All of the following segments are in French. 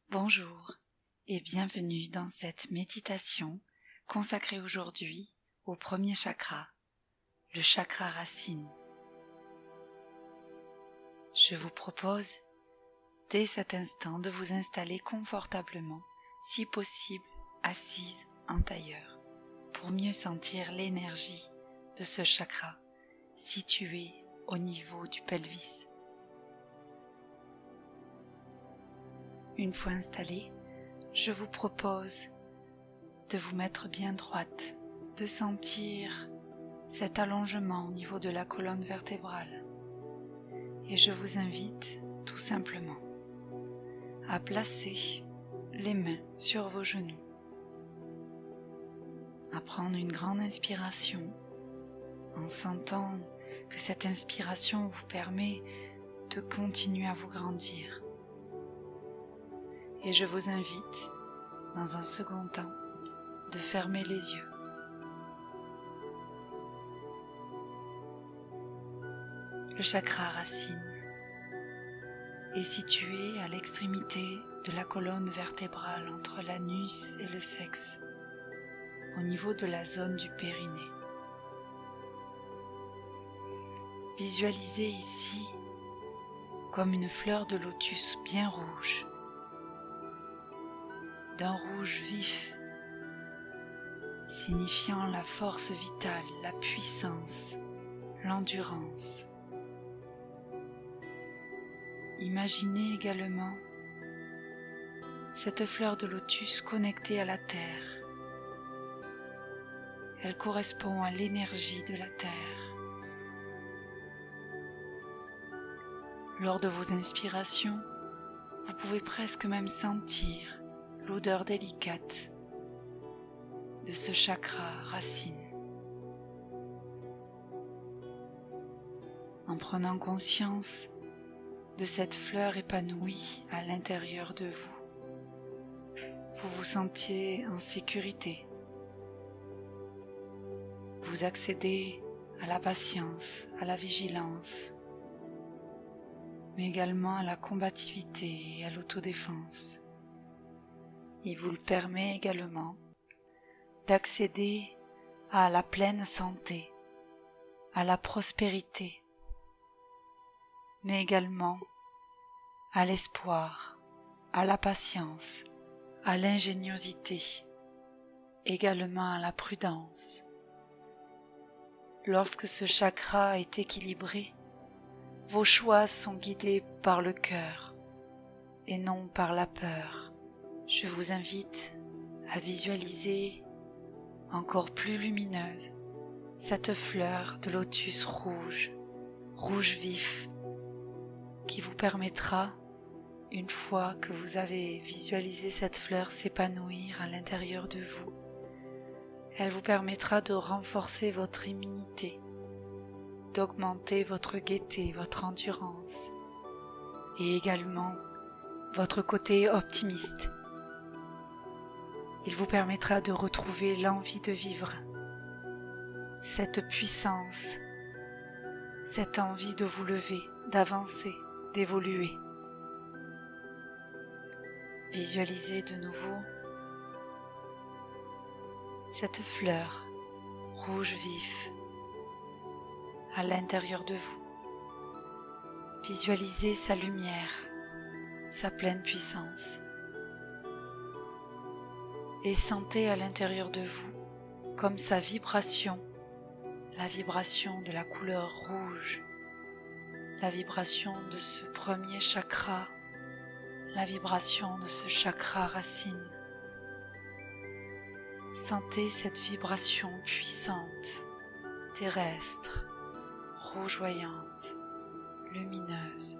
Bonjour et bienvenue dans cette méditation consacrée aujourd'hui au premier chakra, le chakra racine. Je vous propose dès cet instant de vous installer confortablement, si possible assise en tailleur, pour mieux sentir l'énergie de ce chakra situé au niveau du pelvis. Une fois installé, je vous propose de vous mettre bien droite, de sentir cet allongement au niveau de la colonne vertébrale. Et je vous invite tout simplement à placer les mains sur vos genoux, à prendre une grande inspiration en sentant que cette inspiration vous permet de continuer à vous grandir. Et je vous invite, dans un second temps, de fermer les yeux. Le chakra racine est situé à l'extrémité de la colonne vertébrale entre l'anus et le sexe, au niveau de la zone du périnée. Visualisez ici comme une fleur de lotus bien rouge, d'un rouge vif, signifiant la force vitale, la puissance, l'endurance. Imaginez également cette fleur de lotus connectée à la terre. Elle correspond à l'énergie de la terre. Lors de vos inspirations, vous pouvez presque même sentir l'odeur délicate de ce chakra racine. En prenant conscience de cette fleur épanouie à l'intérieur de vous, vous vous sentiez en sécurité. Vous accédez à la patience, à la vigilance, mais également à la combativité et à l'autodéfense. Il vous le permet également d'accéder à la pleine santé, à la prospérité, mais également à l'espoir, à la patience, à l'ingéniosité, également à la prudence. Lorsque ce chakra est équilibré, vos choix sont guidés par le cœur et non par la peur. Je vous invite à visualiser encore plus lumineuse cette fleur de lotus rouge, rouge vif, qui vous permettra, une fois que vous avez visualisé cette fleur s'épanouir à l'intérieur de vous, elle vous permettra de renforcer votre immunité, d'augmenter votre gaieté, votre endurance et également votre côté optimiste. Il vous permettra de retrouver l'envie de vivre, cette puissance, cette envie de vous lever, d'avancer, d'évoluer. Visualisez de nouveau cette fleur rouge vif à l'intérieur de vous. Visualisez sa lumière, sa pleine puissance. Et sentez à l'intérieur de vous comme sa vibration, la vibration de la couleur rouge, la vibration de ce premier chakra, la vibration de ce chakra racine. Sentez cette vibration puissante, terrestre, rougeoyante, lumineuse,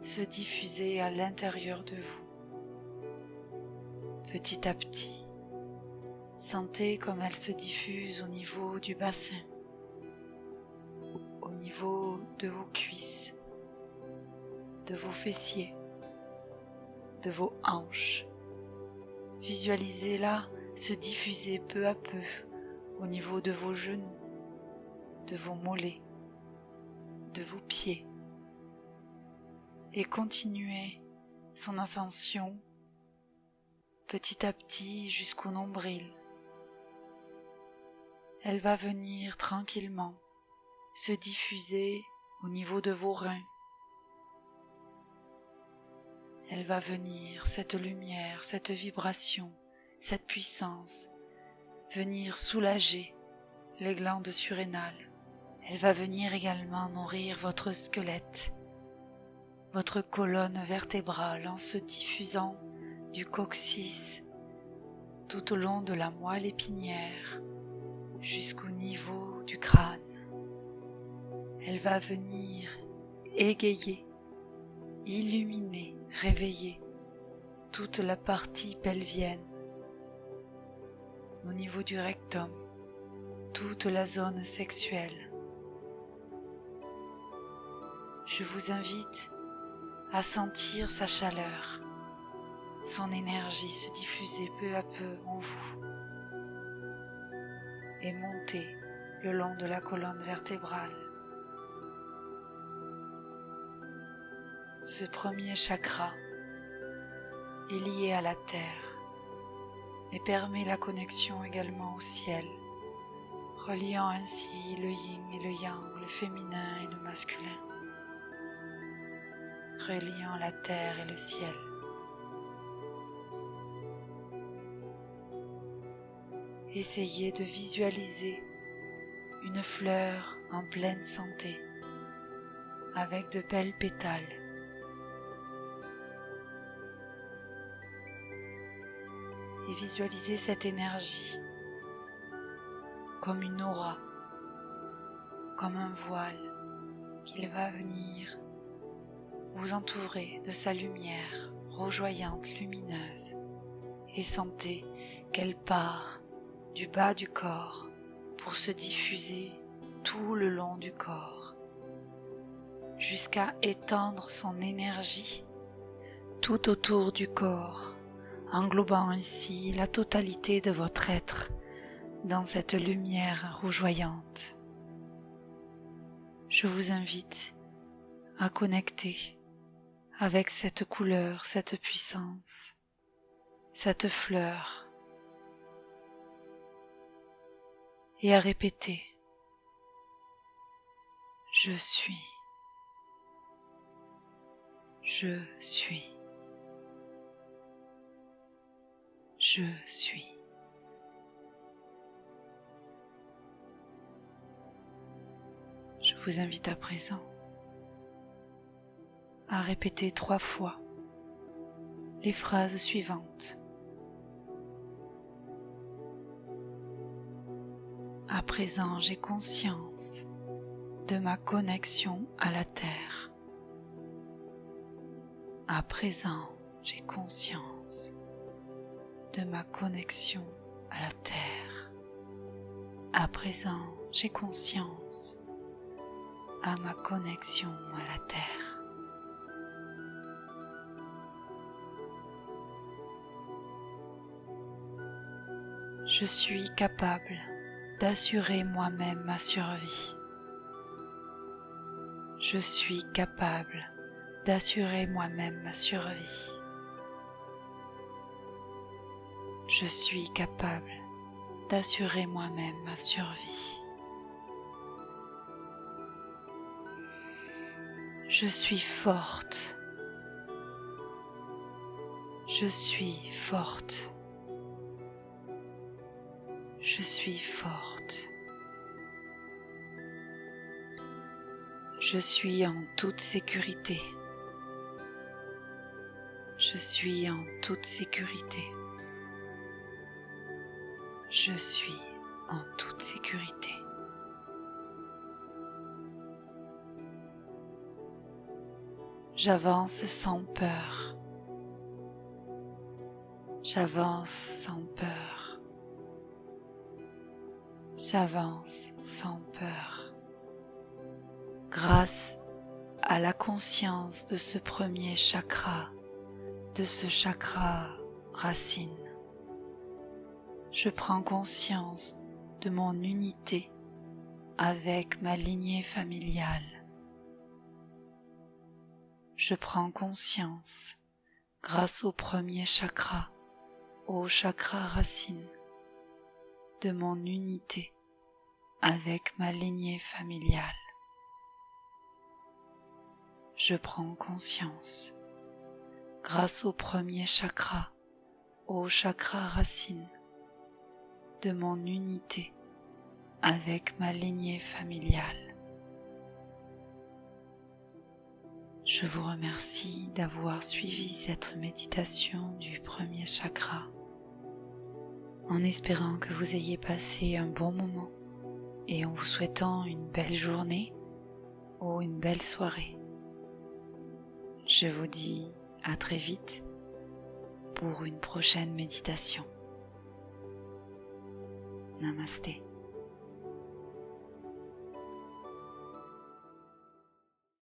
se diffuser à l'intérieur de vous. Petit à petit, sentez comme elle se diffuse au niveau du bassin, au niveau de vos cuisses, de vos fessiers, de vos hanches. Visualisez-la se diffuser peu à peu au niveau de vos genoux, de vos mollets, de vos pieds, et continuez son ascension petit à petit jusqu'au nombril. Elle va venir tranquillement se diffuser au niveau de vos reins. Elle va venir, cette lumière, cette vibration, cette puissance, venir soulager les glandes surrénales. Elle va venir également nourrir votre squelette, votre colonne vertébrale en se diffusant du coccyx tout au long de la moelle épinière jusqu'au niveau du crâne. Elle va venir égayer, illuminer, réveiller toute la partie pelvienne, au niveau du rectum, toute la zone sexuelle. Je vous invite à sentir sa chaleur, son énergie se diffuser peu à peu en vous et monter le long de la colonne vertébrale. Ce premier chakra est lié à la terre et permet la connexion également au ciel, reliant ainsi le yin et le yang, le féminin et le masculin, reliant la terre et le ciel. Essayez de visualiser une fleur en pleine santé, avec de belles pétales. Et visualisez cette énergie comme une aura, comme un voile qu'il va venir vous entourer de sa lumière rougeoyante, lumineuse, et sentez qu'elle part du bas du corps pour se diffuser tout le long du corps, jusqu'à étendre son énergie tout autour du corps, englobant ainsi la totalité de votre être dans cette lumière rougeoyante. Je vous invite à connecter avec cette couleur, cette puissance, cette fleur, et à répéter: je suis, je suis, je suis. Je vous invite à présent à répéter 3 fois les phrases suivantes. À présent, j'ai conscience de ma connexion à la terre. À présent, j'ai conscience de ma connexion à la terre. À présent, j'ai conscience à ma connexion à la terre. Je suis capable d'assurer moi-même ma survie. Je suis capable d'assurer moi-même ma survie. Je suis capable d'assurer moi-même ma survie. Je suis forte. Je suis forte. Je suis forte. Je suis en toute sécurité. Je suis en toute sécurité. Je suis en toute sécurité. J'avance sans peur. J'avance sans peur. J'avance sans peur. Grâce à la conscience de ce premier chakra, de ce chakra racine, je prends conscience de mon unité avec ma lignée familiale. Je prends conscience, grâce au premier chakra, au chakra racine de mon unité avec ma lignée familiale. Je prends conscience, grâce au premier chakra, au chakra racine, de mon unité avec ma lignée familiale. Je vous remercie d'avoir suivi cette méditation du premier chakra, en espérant que vous ayez passé un bon moment et en vous souhaitant une belle journée ou une belle soirée. Je vous dis à très vite pour une prochaine méditation. Namasté.